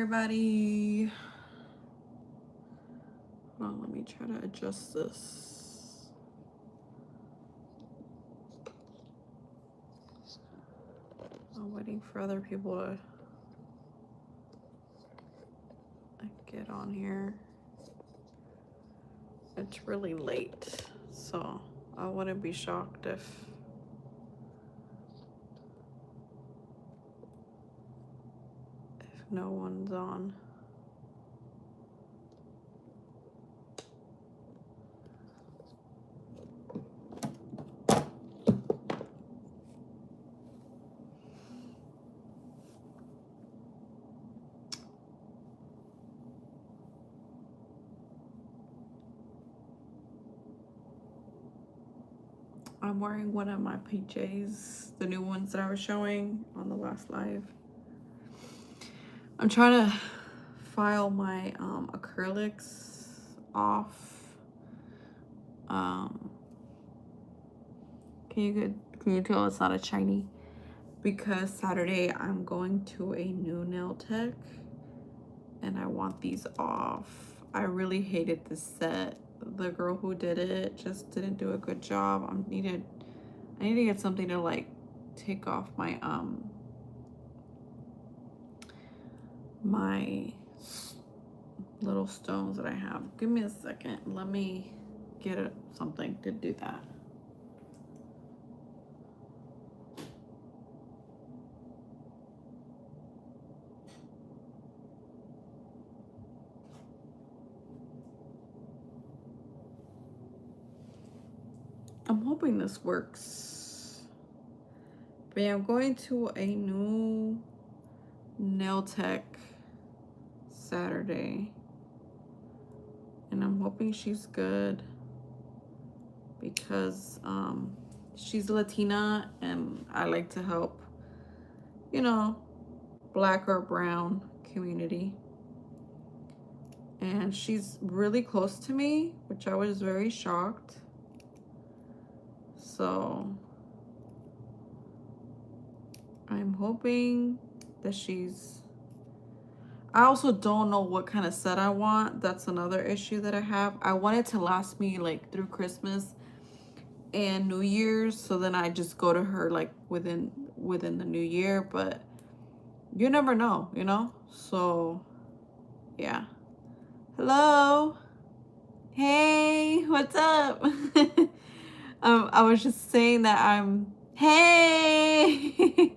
everybody. Hold on, let me try to adjust this. I'm waiting for other people to get on here. It's really late, so I wouldn't be shocked if no one's on. I'm wearing one of my PJs, the new ones that I was showing on the last live. I'm trying to file my acrylics off. Can you tell it's not a shiny? Because Saturday I'm going to a new nail tech and I want these off. I really hated this set. The girl who did it just didn't do a good job. I need to get something to like take off my my little stones that I have. Give me a second. Let me get something to do that. I'm hoping this works. But yeah, I'm going to a new nail tech Saturday. And I'm hoping she's good because she's Latina and I like to help, you know, black or brown community. And she's really close to me, which I was very shocked. So I'm hoping that she's... I also don't know what kind of set I want. That's another issue that I have. I want it to last me like through Christmas and New Year's, so then I just go to her like within the new year, but you never know, you know? So yeah. Hello. Hey, what's up? I was just saying that hey.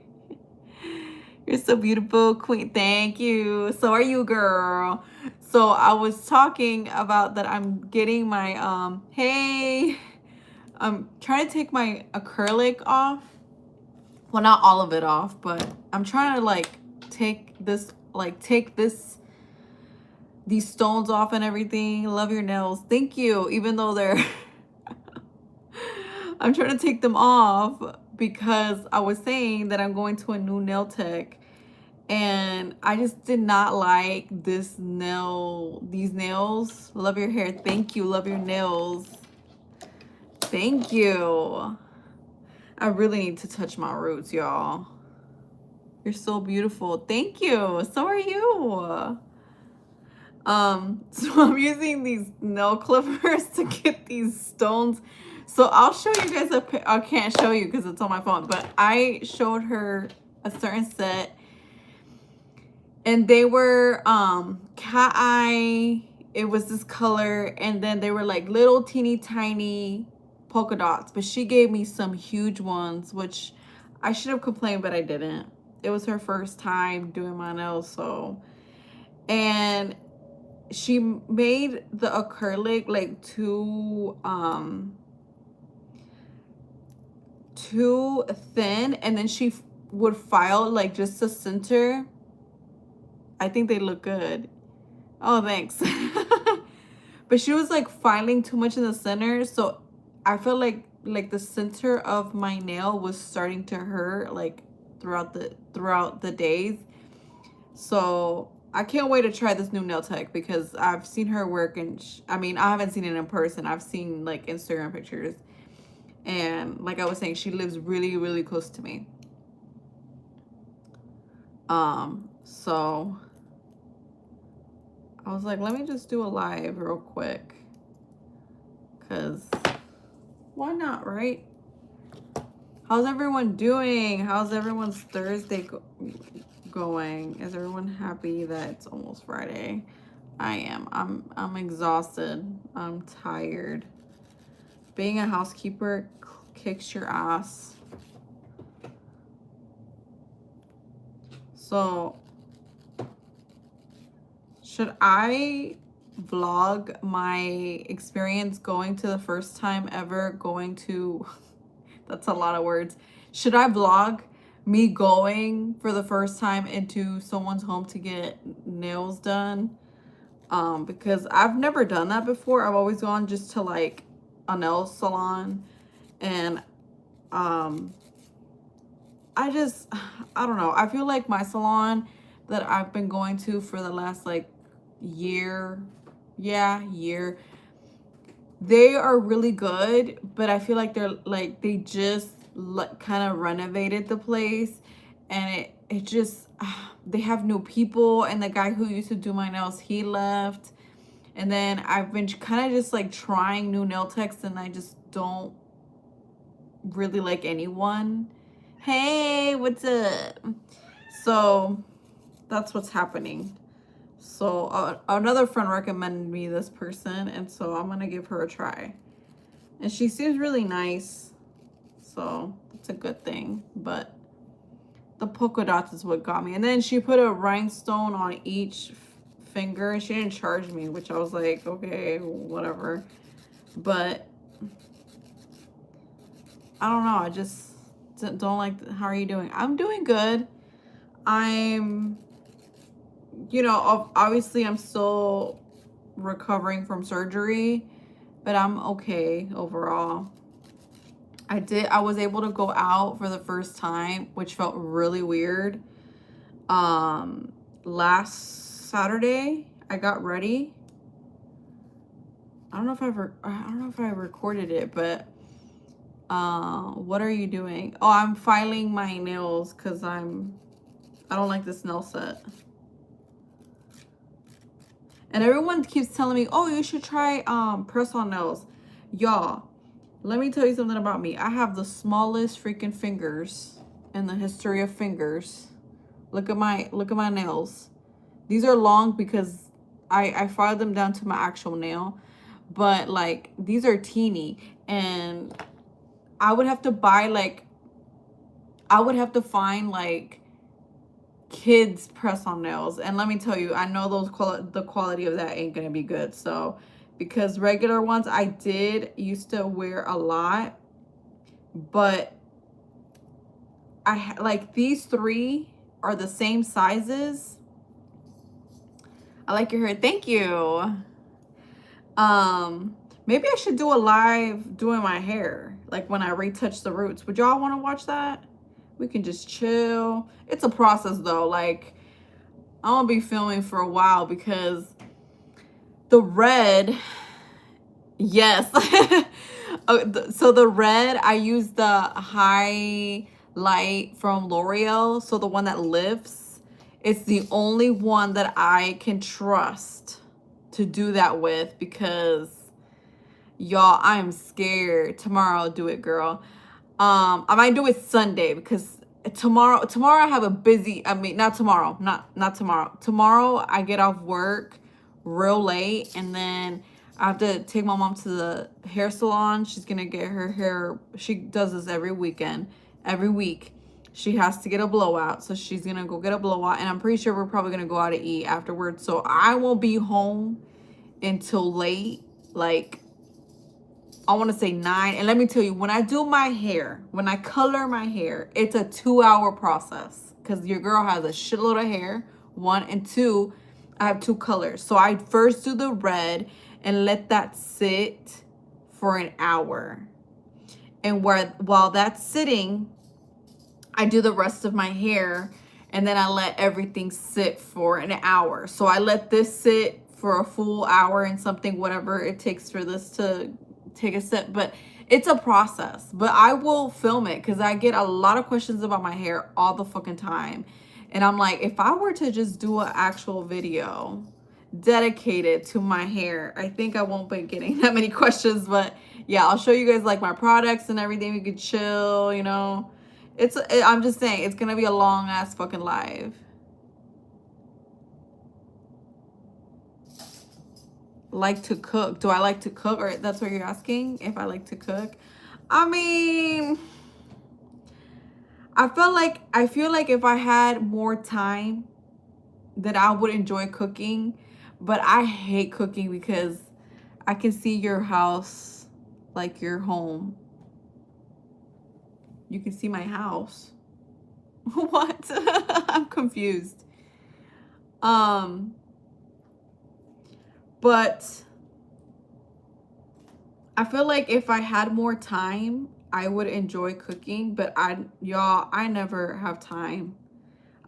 You're so beautiful, queen. Thank you. So are you, girl. So I was talking about that I'm getting my hey. I'm trying to take my acrylic off. Well, not all of it off, but I'm trying to like take these stones off and everything. Love your nails. Thank you. Even though they're I'm trying to take them off because I was saying that I'm going to a new nail tech and I just did not like these nails. Love your hair. Thank you. Love your nails. Thank you. I really need to touch my roots, y'all. You're so beautiful. Thank you. So are you. So I'm using these nail clippers to get these stones. So I'll show you guys I can't show you because it's on my phone, but I showed her a certain set and they were cat eye. It was this color and then they were like little teeny tiny polka dots, but she gave me some huge ones, which I should have complained, but I didn't. It was her first time doing my nails, so. And she made the acrylic like too thin, and then she would file like just the center. I think they look good. Oh, thanks. But she was like filing too much in the center, so I felt like the center of my nail was starting to hurt like throughout the days. So I can't wait to try this new nail tech because I've seen her work and I mean, I haven't seen it in person. I've seen like Instagram pictures. And like I was saying, she lives really, really close to me. So I was like, let me just do a live real quick. Because why not, right? How's everyone doing? How's everyone's Thursday going? Is everyone happy that it's almost Friday? I am. I'm exhausted. I'm tired. Being a housekeeper kicks your ass. So, should I vlog my experience going to the first time ever going to, that's a lot of words. Should I vlog me going for the first time into someone's home to get nails done? Because I've never done that before. I've always gone just to like a nail salon, and I don't know. I feel like my salon that I've been going to for the last like year, they are really good, but I feel like they just kind of renovated the place, and it just they have new people, and the guy who used to do my nails, he left. And then I've been kind of just like trying new nail techs, and I just don't really like anyone. Hey, what's up? So that's what's happening. So another friend recommended me this person, and so I'm gonna give her a try. And she seems really nice, so that's a good thing. But the polka dots is what got me. And then she put a rhinestone on each finger, and she didn't charge me, which I was like, okay, whatever. But I don't know, I just don't like. How are you doing? I'm doing good. I'm, you know, obviously I'm still recovering from surgery, but I'm okay overall. I was able to go out for the first time, which felt really weird. Last Saturday I got ready. I don't know if I recorded it, but what are you doing? Oh, I'm filing my nails because I don't like this nail set. And everyone keeps telling me, oh, you should try press-on nails. Y'all, let me tell you something about me. I have the smallest freaking fingers in the history of fingers. Look at my nails. These are long because I filed them down to my actual nail. But like, these are teeny, and I would have to buy like, I would have to find like kids press-on nails, and let me tell you, I know the quality of that ain't gonna be good. So because regular ones I did used to wear a lot, but I like these three are the same sizes. I like your hair. Thank you. Maybe I should do a live doing my hair, like when I retouch the roots. Would y'all want to watch that? We can just chill. It's a process though. Like, I won't be filming for a while because the red, yes. So the red, I use the highlight from L'Oreal. So the one that lifts, it's the only one that I can trust to do that with, because y'all, I am scared. Tomorrow I'll do it, girl. I might do it Sunday because tomorrow I have a busy, not tomorrow. Tomorrow I get off work real late, and then I have to take my mom to the hair salon. She's gonna get her hair. She does this every week. She has to get a blowout, so she's gonna go get a blowout, and I'm pretty sure we're probably gonna go out to eat afterwards. So I won't be home until late, like I want to say 9. And let me tell you, when I do my hair, when I color my hair, it's a 2-hour process, because your girl has a shitload of hair, 1, and 2, I have 2 colors. So I first do the red and let that sit for an hour. And while that's sitting, I do the rest of my hair, and then I let everything sit for an hour. So I let this sit for a full hour and something, whatever it takes for this to take a sip. But it's a process. But I will film it because I get a lot of questions about my hair all the fucking time. And I'm like, if I were to just do an actual video, dedicated to my hair. I think I won't be getting that many questions, but yeah, I'll show you guys like my products and everything. We could chill, you know. I'm just saying, it's gonna be a long ass fucking live. Like to cook. Do I like to cook? Or that's what you're asking, if I like to cook? I mean, I feel like if I had more time, that I would enjoy cooking. But I hate cooking because I can see your house like your home. You can see my house. What? I'm confused. But I feel like if I had more time, I would enjoy cooking, but I never have time.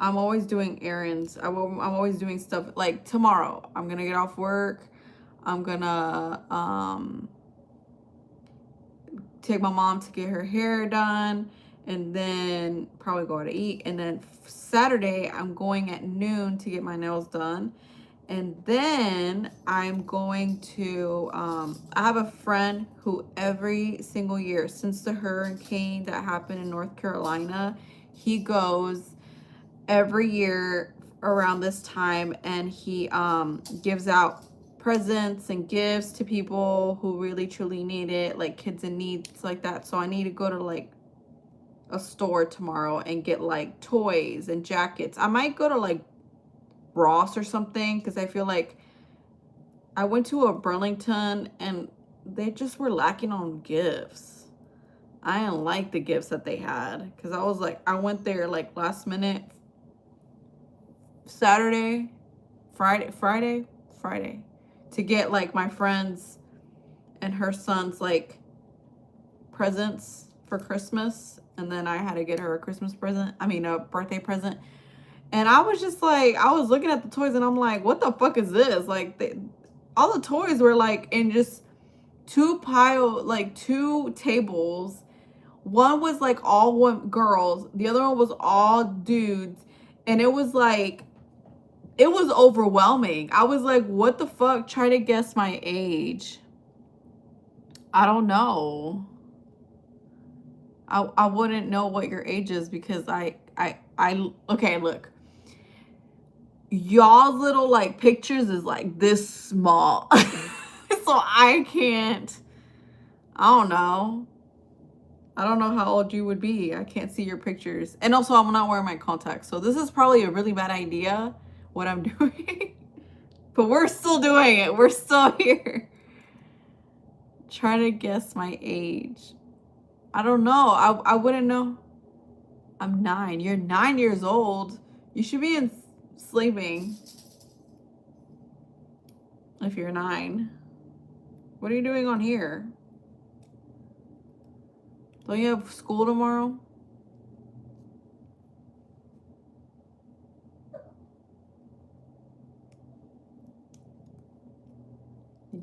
I'm always doing errands. I'm always doing stuff. Like tomorrow, I'm gonna get off work. I'm gonna take my mom to get her hair done, and then probably go out to eat. And then Saturday, I'm going at noon to get my nails done. And then I'm going to, I have a friend who every single year since the hurricane that happened in North Carolina, he goes every year around this time, and he gives out presents and gifts to people who really truly need it, like kids in needs like that. So I need to go to like a store tomorrow and get like toys and jackets. I might go to like Ross or something, because I feel like I went to a Burlington and they just were lacking on gifts. I didn't like the gifts that they had, because I was like, I went there like last minute, Friday to get like my friends and her son's like presents for Christmas, and then I had to get her a Christmas present, a birthday present. And I was just like, I was looking at the toys and I'm like, what the fuck is this? Like, all the toys were like in just two tables. One was like all girls, the other one was all dudes, and it was like, it was overwhelming. I was like, what the fuck? Try to guess my age. I don't know. I wouldn't know what your age is, because okay, look. Y'all's little like pictures is like this small. So I don't know. I don't know how old you would be. I can't see your pictures. And also, I'm not wearing my contacts. So this is probably a really bad idea, what I'm doing. But we're still doing it. We're still here. Trying to guess my age. I don't know. I wouldn't know. I'm 9. You're 9 years old. You should be sleeping if you're 9. What are you doing on here? Don't you have school tomorrow?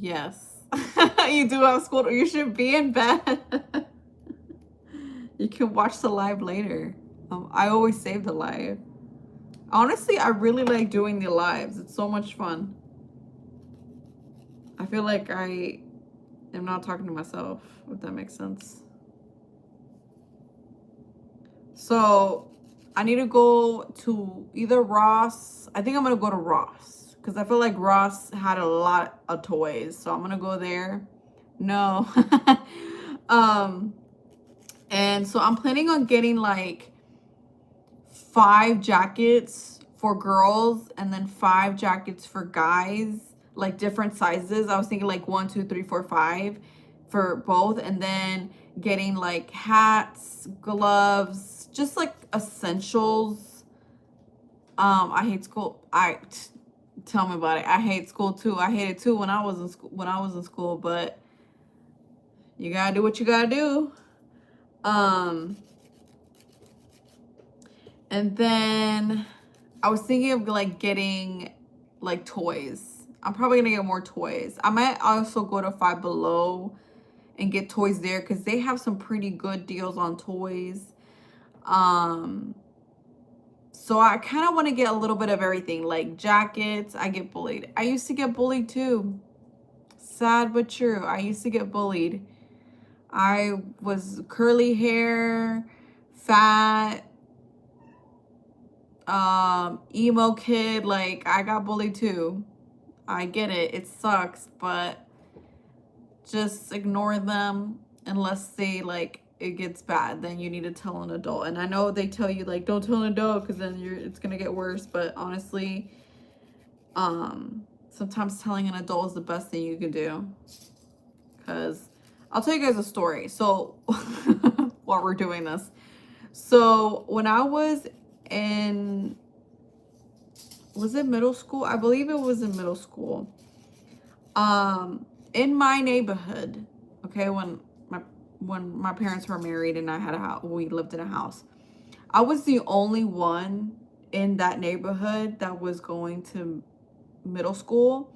Yes. You do have school. You should be in bed. You can watch the live later. I always save the live. Honestly, I really like doing the lives. It's so much fun. I feel like I am not talking to myself, if that makes sense. So I need to go to either Ross. I think I'm going to go to Ross, because I feel like Ross had a lot of toys. So I'm going to go there. No. And so I'm planning on getting like 5 jackets for girls and then 5 jackets for guys, like different sizes. I was thinking like 1, 2, 3, 4, 5 for both, and then getting like hats, gloves, just like essentials. I hate school. Tell me about it. I hate school too. I hated too when I was in school, but you gotta do what you gotta do. And then I was thinking of like getting like toys. I'm probably gonna get more toys. I might also go to Five Below and get toys there, because they have some pretty good deals on toys. So I kind of want to get a little bit of everything, like jackets. I get bullied. I used to get bullied too. Sad but true. I used to get bullied. I was curly hair, fat, emo kid. Like, I got bullied too. I get it. It sucks, but just ignore them unless they, like, it gets bad. Then you need to tell an adult. And I know they tell you, like, don't tell an adult because then it's gonna get worse. But honestly, sometimes telling an adult is the best thing you can do. Because I'll tell you guys a story. So while we're doing this, so when I was in, was it middle school? I believe it was in middle school. In my neighborhood, okay, when my parents were married and I had a house, we lived in a house. I was the only one in that neighborhood that was going to middle school.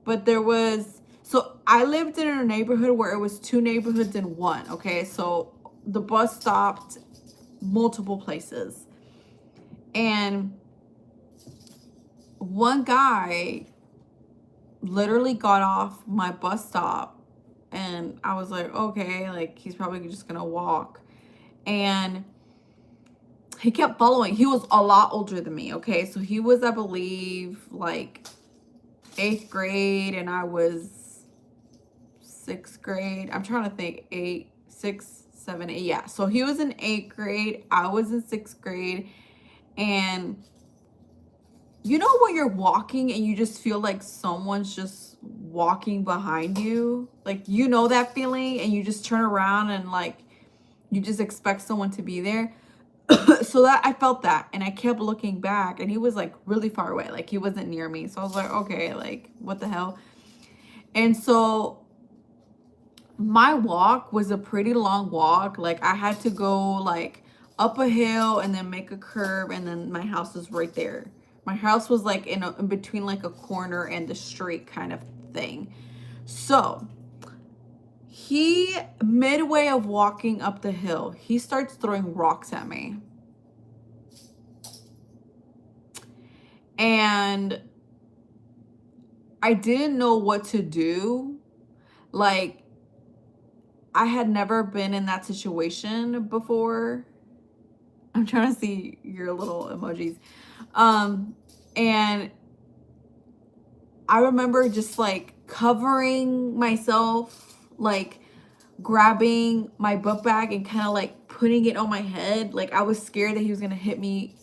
But there was, so I lived in a neighborhood where it was 2 neighborhoods in one, okay? So the bus stopped multiple places. And one guy literally got off my bus stop and I was like, okay, like he's probably just gonna walk. And he kept following. He was a lot older than me, okay? So he was, I believe, like 8th grade and I was 6th grade. I'm trying to think, 8, 6, 7, 8. Yeah, so he was in 8th grade. I was in 6th grade. And you know when you're walking and you just feel like someone's just walking behind you? Like, you know that feeling, and you just turn around and like you just expect someone to be there. So that I felt that, and I kept looking back and he was like really far away, like he wasn't near me. So I was like, okay, like what the hell. And so my walk was a pretty long walk. Like I had to go like up a hill and then make a curve, and then my house was right there. My house was like in between like a corner and the street kind of thing. So he, midway of walking up the hill, he starts throwing rocks at me. And I didn't know what to do. Like, I had never been in that situation before. I'm trying to see your little emojis. And I remember just like covering myself, like grabbing my book bag and kind of like putting it on my head. Like I was scared that he was gonna hit me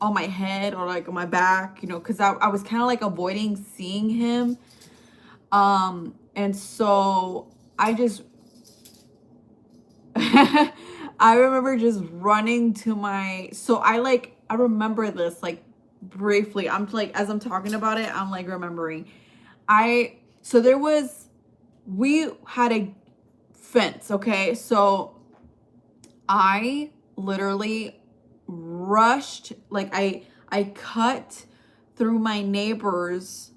on my head or like on my back, you know, because I was kind of like avoiding seeing him. And so I just I remember just running to my, so I remember this like briefly. I'm like, as I'm talking about it, I'm like remembering. So we had a fence, okay? So I literally rushed, like I cut through my neighbor's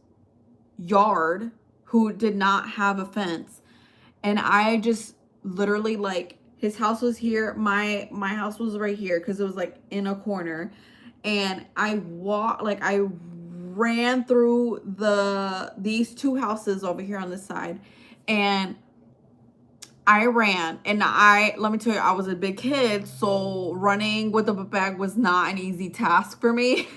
yard who did not have a fence. And I just literally, like, his house was here, my house was right here because it was like in a corner, and I ran through these 2 houses over here on this side, and I ran. And let me tell you, I was a big kid, so running with a book bag was not an easy task for me.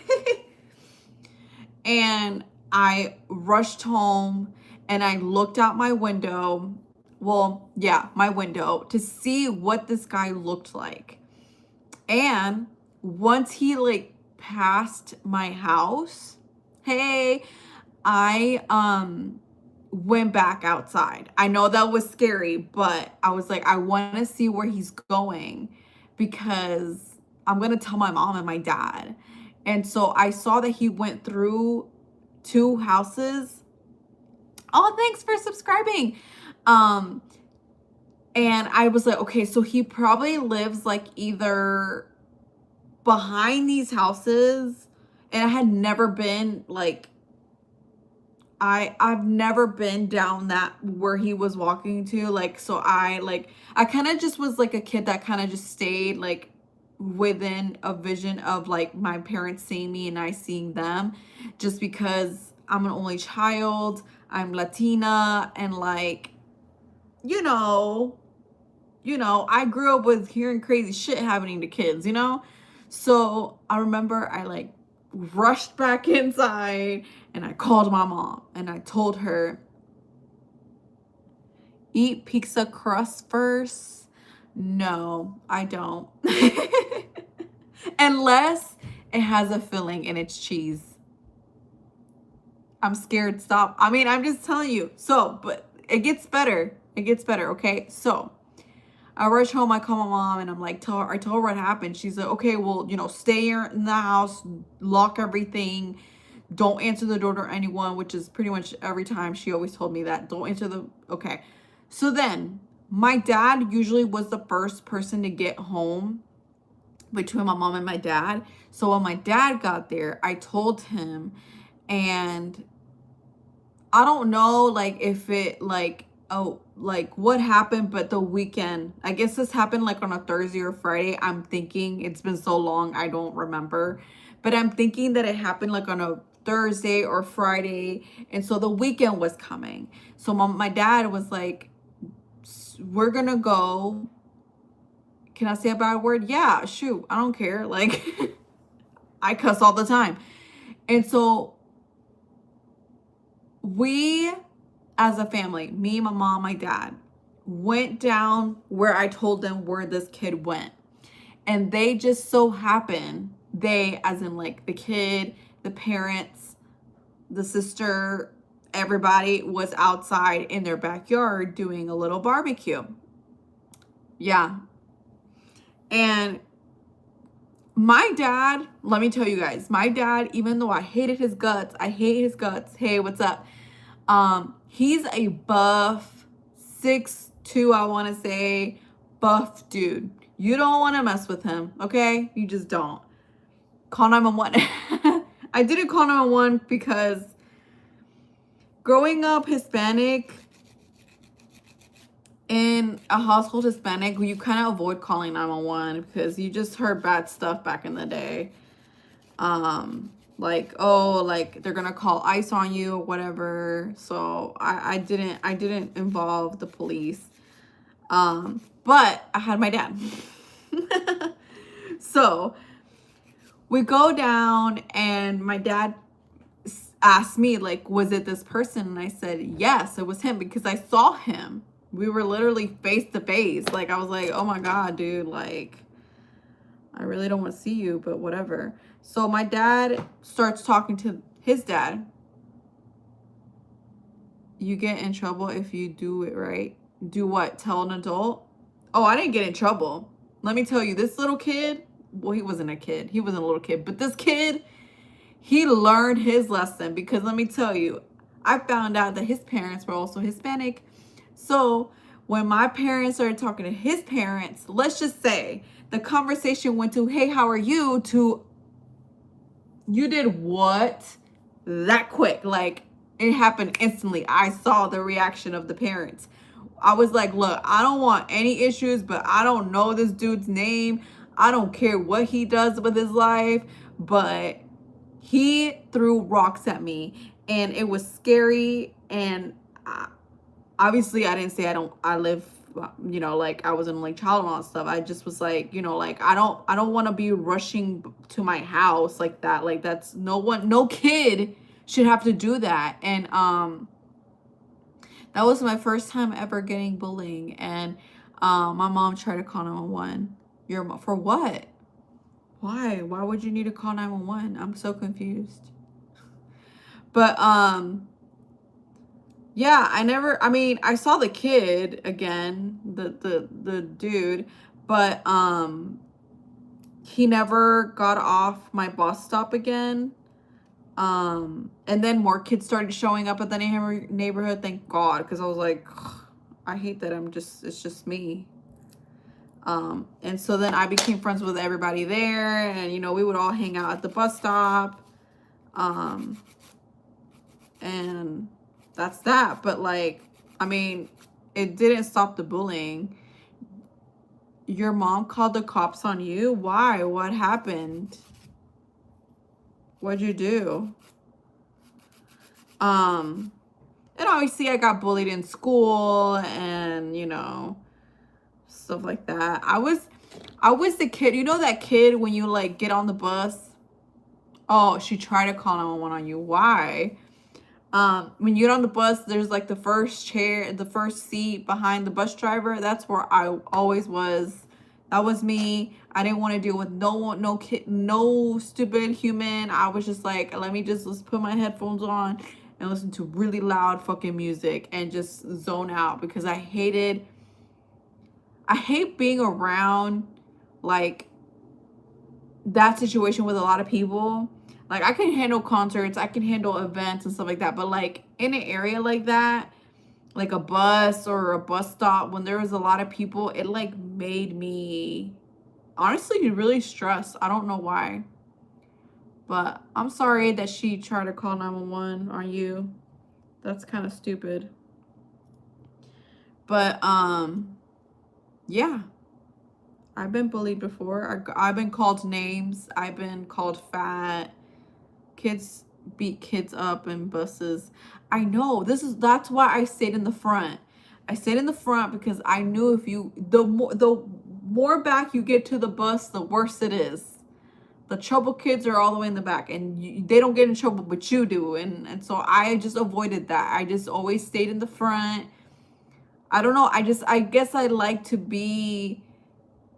And I rushed home and I looked out my window. Well, yeah, my window, to see what this guy looked like. And once he like passed my house, hey, I went back outside. I know that was scary, but I was like, I want to see where he's going because I'm going to tell my mom and my dad. And so I saw that he went through 2 houses. Oh, thanks for subscribing. And I was like, okay, so he probably lives like either behind these houses, and I had never been like, I've never been down that where he was walking to, like, so I kind of just was like a kid that kind of just stayed like within a vision of like my parents seeing me and I seeing them, just because I'm an only child, I'm Latina, and like, you know, I grew up with hearing crazy shit happening to kids, So I remember I like rushed back inside and I called my mom and I told her, eat pizza crust first. No, I don't. Unless it has a filling and it's cheese. I'm scared. Stop. I mean, I'm just telling you. So, but it gets better. It gets better. Okay. So I rush home. I call my mom and I'm like, I told her what happened. She's like, okay, well, stay here in the house, lock everything. Don't answer the door to anyone, which is pretty much every time she always told me that. Don't answer okay. So then my dad usually was the first person to get home between my mom and my dad. So when my dad got there, I told him, and I don't know like if it like, oh, like what happened, but the weekend, I guess this happened like on a Thursday or Friday. I'm thinking, it's been so long, I don't remember, but I'm thinking that it happened like on a Thursday or Friday. And so the weekend was coming. So my dad was like, we're gonna go. Can I say a bad word? Yeah, shoot, I don't care. Like, I cuss all the time. And so we, as a family, me, my mom, my dad, went down where I told them where this kid went. And they just so happened, they, as in like the kid, the parents, the sister, everybody was outside in their backyard doing a little barbecue. Yeah. And my dad, let me tell you guys, my dad, even though I hated his guts, hey, what's up? He's a buff, 6'2", I want to say, buff dude. You don't want to mess with him, okay? You just don't. Call 911. I didn't call 911 because growing up Hispanic, in a household Hispanic, you kind of avoid calling 911 because you just heard bad stuff back in the day. Like, oh, like they're gonna call ICE on you or whatever. So I didn't involve the police. But I had my dad. So we go down and my dad asked me, like, was it this person? And I said, yes, it was him, because I saw him. We were literally face to face. Like, I was like, oh my God, dude, like, I really don't want to see you, but whatever. So my dad starts talking to his dad. You get in trouble if you do it right. Do what? Tell an adult? Oh, I didn't get in trouble. Let me tell you, this little kid, well, he wasn't a kid. He wasn't a little kid. But this kid, he learned his lesson, because let me tell you, I found out that his parents were also Hispanic. So when my parents started talking to his parents, let's just say the conversation went to, hey, how are you, to, you did what? That quick. Like, it happened instantly. I saw the reaction of the parents. I was like, look, I don't want any issues, but I don't know this dude's name. I don't care what he does with his life, but he threw rocks at me and it was scary. And obviously I didn't say I live, like I was an only child and all that stuff. I just was like, like I don't want to be rushing to my house like that. Like, that's no kid should have to do that. And that was my first time ever getting bullying. And my mom tried to call 911. Your mom, for what? Why would you need to call 911? I'm so confused. But yeah, I saw the kid again, the dude, but he never got off my bus stop again. And then more kids started showing up at the neighborhood, thank God, because I was like, I hate that it's just me. And so then I became friends with everybody there, and we would all hang out at the bus stop. And that's that. But like, it didn't stop the bullying. Your mom called the cops on you? Why? What happened? What'd you do? And obviously I got bullied in school and, you know, stuff like that. I was the kid, you know that kid when you like get on the bus? Oh, she tried to call 911 on you. Why? When you get on the bus, there's like the first chair, the first seat behind the bus driver. That's where I always was. That was me. I didn't want to deal with no one, no kid, no stupid human. I was just like, let's put my headphones on and listen to really loud fucking music and just zone out, because I hate being around like that situation with a lot of people. Like, I can handle concerts, I can handle events and stuff like that, but like in an area like that, like a bus or a bus stop, when there was a lot of people, it like made me honestly really stressed. I don't know why, but I'm sorry that she tried to call 911 on you. That's kind of stupid. But yeah, I've been bullied before. I've been called names. I've been called fat. Kids beat kids up in buses. I know. That's why I stayed in the front. I stayed in the front because I knew if you the more back you get to the bus, the worse it is. The trouble kids are all the way in the back, and they don't get in trouble, but you do. And so I just avoided that. I just always stayed in the front. I don't know. I guess I like to be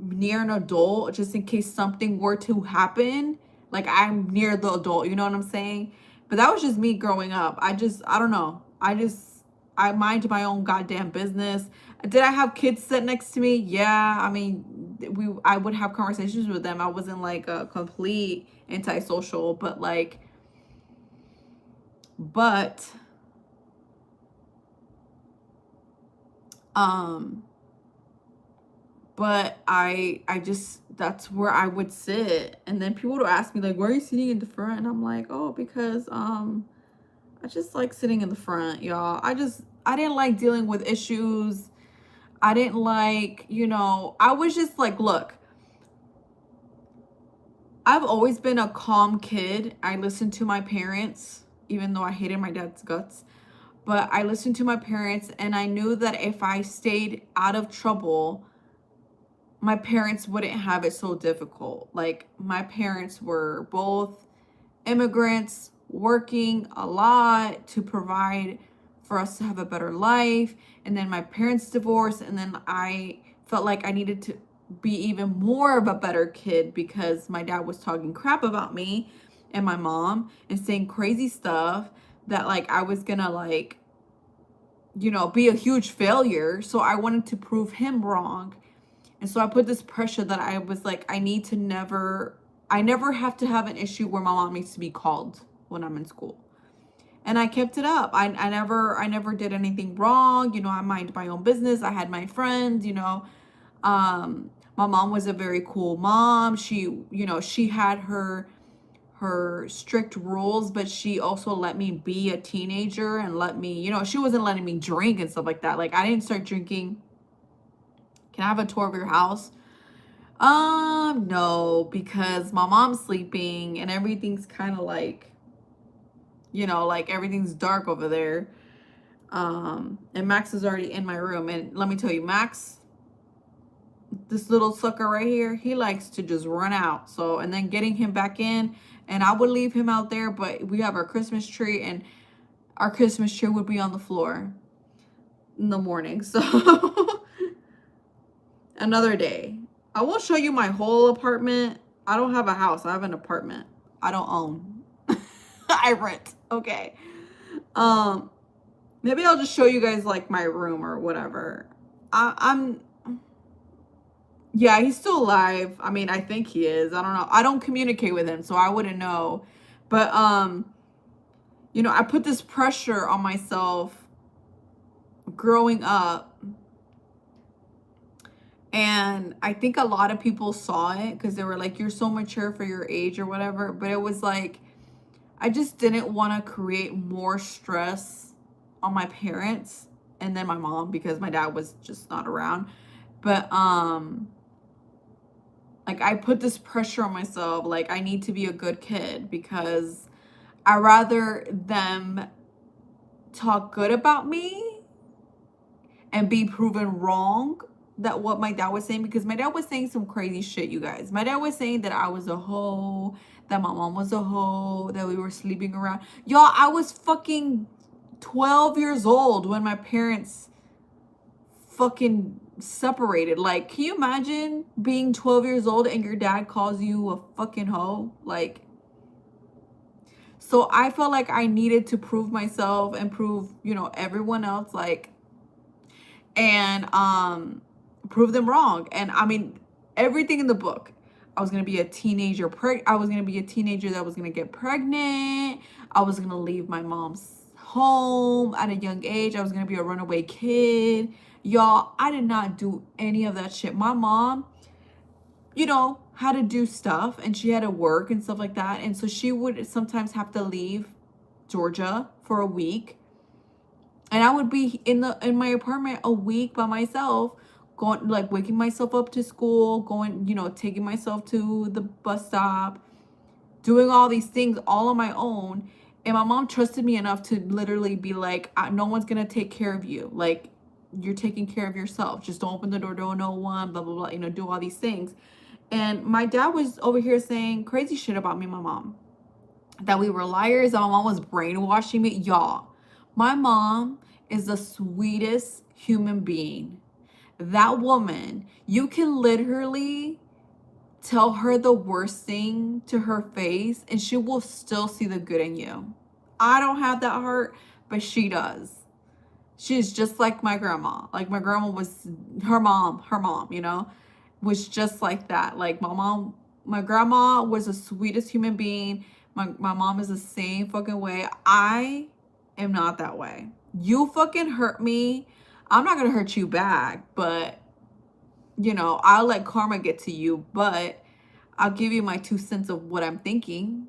near an adult just in case something were to happen. Like, I'm near the adult, you know what I'm saying? But that was just me growing up. I don't know. I mind my own goddamn business. Did I have kids sit next to me? Yeah. I mean, I would have conversations with them. I wasn't like a complete antisocial, but like, but um but I just, that's where I would sit. And then people would ask me like, why are you sitting in the front? And I'm like, oh, because I just like sitting in the front, y'all. I didn't like dealing with issues. I didn't like, I was just like, look, I've always been a calm kid. I listened to my parents, even though I hated my dad's guts. But I listened to my parents, and I knew that if I stayed out of trouble, my parents wouldn't have it so difficult. Like, my parents were both immigrants working a lot to provide for us to have a better life. And then my parents divorced, and then I felt like I needed to be even more of a better kid because my dad was talking crap about me and my mom and saying crazy stuff that like I was gonna like, be a huge failure. So I wanted to prove him wrong. And so I put this pressure that I was like, I never have to have an issue where my mom needs to be called when I'm in school. And I kept it up. I never did anything wrong. I mind my own business. I had my friends, my mom was a very cool mom. She had her strict rules, but she also let me be a teenager and let me, she wasn't letting me drink and stuff like that. Like, I didn't start drinking. Can I have a tour of your house? No, because my mom's sleeping and everything's kind of like, like everything's dark over there. And Max is already in my room. And let me tell you, Max, this little sucker right here, he likes to just run out. So, and then getting him back in, and I would leave him out there, but we have our Christmas tree, and our Christmas tree would be on the floor in the morning. So another day. I will show you my whole apartment. I don't have a house. I have an apartment. I don't own. I rent. Okay. Maybe I'll just show you guys like my room or whatever. Yeah, he's still alive. I mean, I think he is. I don't know. I don't communicate with him, so I wouldn't know. But I put this pressure on myself growing up. And I think a lot of people saw it because they were like, you're so mature for your age or whatever. But it was like, I just didn't want to create more stress on my parents and then my mom because my dad was just not around. But Like, I put this pressure on myself. Like, I need to be a good kid because I rather them talk good about me and be proven wrong that what my dad was saying, because my dad was saying some crazy shit, you guys. My dad was saying that I was a hoe, that my mom was a hoe, that we were sleeping around. Y'all, I was fucking 12 years old when my parents fucking separated. Like, can you imagine being 12 years old and your dad calls you a fucking hoe? Like, so I felt like I needed to prove myself and prove, you know, everyone else, like, and prove them wrong. And I mean, everything in the book. I was gonna be a teenager. I was gonna be a teenager that was gonna get pregnant. I was gonna leave my mom's home at a young age. I was gonna be a runaway kid. Y'all, I did not do any of that shit. My mom, you know, had to do stuff and she had to work and stuff like that. And so she would sometimes have to leave Georgia for a week. And I would be in my apartment a week by myself, going, like, waking myself up to school, going, you know, taking myself to the bus stop, doing all these things all on my own. And my mom trusted me enough to literally be like, no one's gonna take care of you. Like, you're taking care of yourself. Just don't open the door to no one, blah, blah, blah, you know, do all these things. And my dad was over here saying crazy shit about me and my mom. That we were liars, that my mom was brainwashing me. Y'all, my mom is the sweetest human being. That woman, you can literally tell her the worst thing to her face and she will still see the good in you. I don't have that heart, but she does. She's just like my grandma. Like, my grandma was her mom, you know, was just like that. Like, my grandma was the sweetest human being. My mom is the same fucking way. I am not that way. You fucking hurt me, I'm not gonna hurt you back, but, you know, I'll let karma get to you, but I'll give you my 2 cents of what I'm thinking.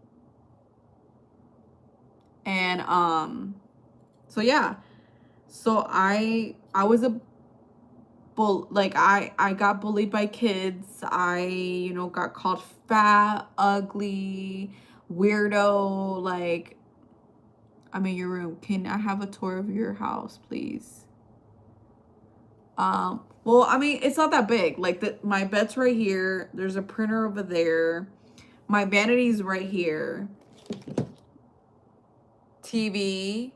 And so yeah. So I was a like, I got bullied by kids. I, you know, got called fat, ugly, weirdo. Like, I'm in your room. Can I have a tour of your house, please? Well, I mean, it's not that big. Like, my bed's right here. There's a printer over there. My vanity's right here. TV.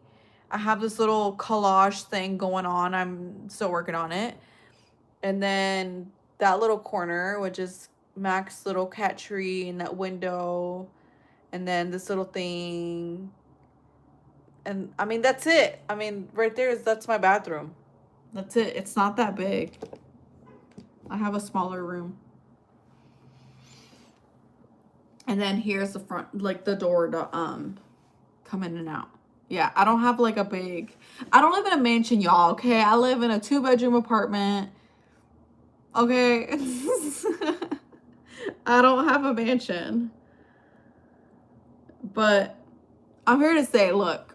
I have this little collage thing going on. I'm still working on it. And then that little corner, which is Mac's little cat tree in that window. And then this little thing. And I mean, that's it. I mean, right there that's my bathroom. That's it. It's not that big. I have a smaller room. And then here's the front, like the door to come in and out. Yeah, I don't have like I don't live in a mansion, y'all, okay? I live in a 2-bedroom apartment. Okay? I don't have a mansion. But I'm here to say, look,